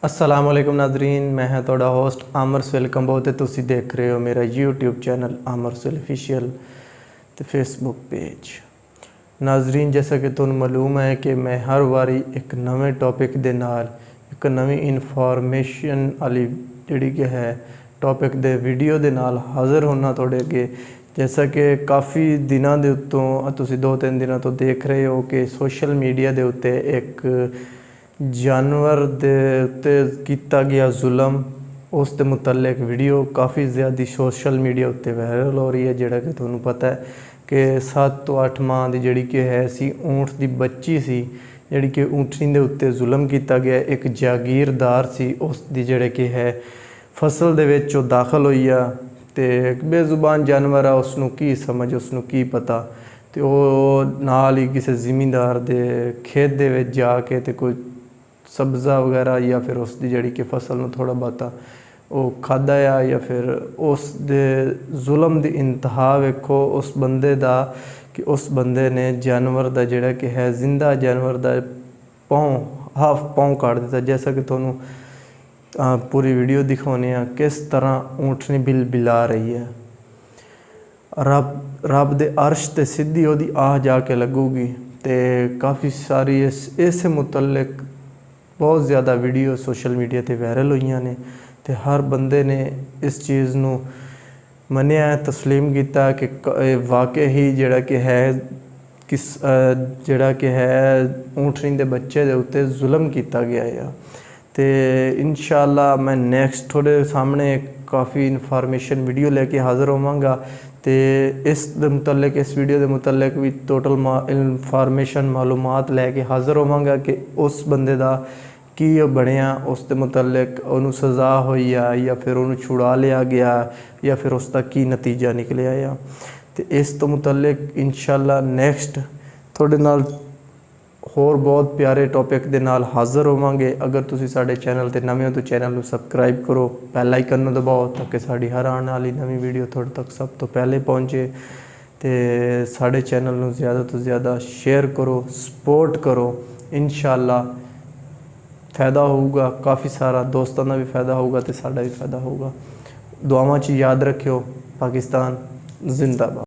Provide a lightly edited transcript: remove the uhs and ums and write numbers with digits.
अस्सलाम वालेकुम नाजरीन, मैं है थोड़ा होस्ट आमर सुहेल कंबोह ते तुसी देख रहे हो मेरा यूट्यूब चैनल आमर सुहेल ऑफिशियल ते फेसबुक पेज। नाजरीन, जैसा कि तुहानू मालूम है कि मैं हर वारी एक नवे टॉपिक दे नाल एक नवी इनफॉर्मेशन वाली जिहड़ी कि है टॉपिक दे वीडियो दे नाल हाज़र होना थोड़े अगे। जैसा कि काफ़ी दिनों के उत्तों तुसी 2-3 दिनों तो देख रहे हो कि सोशल मीडिया के उत्ते एक जानवर दे उत्ते कीता गया जुल्म उस दे मुतल्लिक वीडियो काफ़ी ज़्यादा सोशल मीडिया उत्ते वायरल हो रही है। जिहड़ा कि तुहानू पता है कि 7 तो 8 माह की जिहड़ी कि है सी ऊँट की बच्ची सी जिहड़ी कि ऊँटनी दे उत्ते जुल्म किया गया। एक जागीरदार सी उसकी जिहड़े कि है फसल दे विच दाखल होई आ ते एक बेजुबान जानवर आ, उसनू की समझ उसनू की पता। तो वो नाल ही किसी जिमींदार दे खेत दे विच जाके ते कोई सब्ज़ा वगैरह या फिर उसकी जिहड़ी कि फसल में थोड़ा बहुता वो खादा आ या फिर उस दे जुल्म दी इंतहा वेखो उस बंदे दा कि उस बंदे ने जानवर दा जिहड़ा कि है जिंदा जानवर दा पाँव हाफ पाँव काट दिता। जैसा कि तुहानू पूरी वीडियो दिखाने किस तरह ऊँटनी बिल बिला रही है। रब दे अर्श ते सीधी ओदी आह जाके लगूगी। तो काफ़ी सारी इस मुतल्लिक बहुत ज़्यादा वीडियो सोशल मीडिया ते वायरल हुई ने ते हर बंदे ने इस चीज़ नू मनिया तस्लीम किया कि वाकई ही जिहड़ा कि है किस जिहड़ा कि है ऊँटनी दे बच्चे दे उत्ते जुल्म किया गया है। तो इंशाअल्लाह मैं नेक्स्ट थोड़े सामने काफ़ी इन्फॉर्मेशन वीडियो लेके हाज़र होवांगा। तो इस दे मुतल्लिक इस वीडियो के मुतल्लिक भी टोटल इन्फॉर्मेशन मालूमात लैके हाज़र होवांगा कि उस बंदे दा की बनिया, उस दे मुतल्लिक उन्होंने सज़ा हुई आ या फिर उन्होंने छुड़ा लिया गया या फिर उसका की नतीजा निकलिया आ। तो इस तो मुतल्लिक इंशाअल्लाह नेक्स्ट थोड़े नाल होर बहुत प्यारे टॉपिक दे नाल हाज़र होवांगे। अगर तुसी साडे चैनल ते नवे हो तो चैनल को सबसक्राइब करो, बेल आइकन नूं दबाओ ताकि साडी हर आने वाली नवी वीडियो थोड़े तक सब तो पहले पहुँचे। तो साडे चैनल नूं ज़्यादा तो ज़्यादा शेयर करो, सपोर्ट करो, इंशाअल्लाह फ़ायदा होगा। काफ़ी सारा दोस्तों का भी फ़ायदा होगा तो साडा भी फ़ायदा होगा। दुआवां च याद रखियो। पाकिस्तान जिंदाबाद।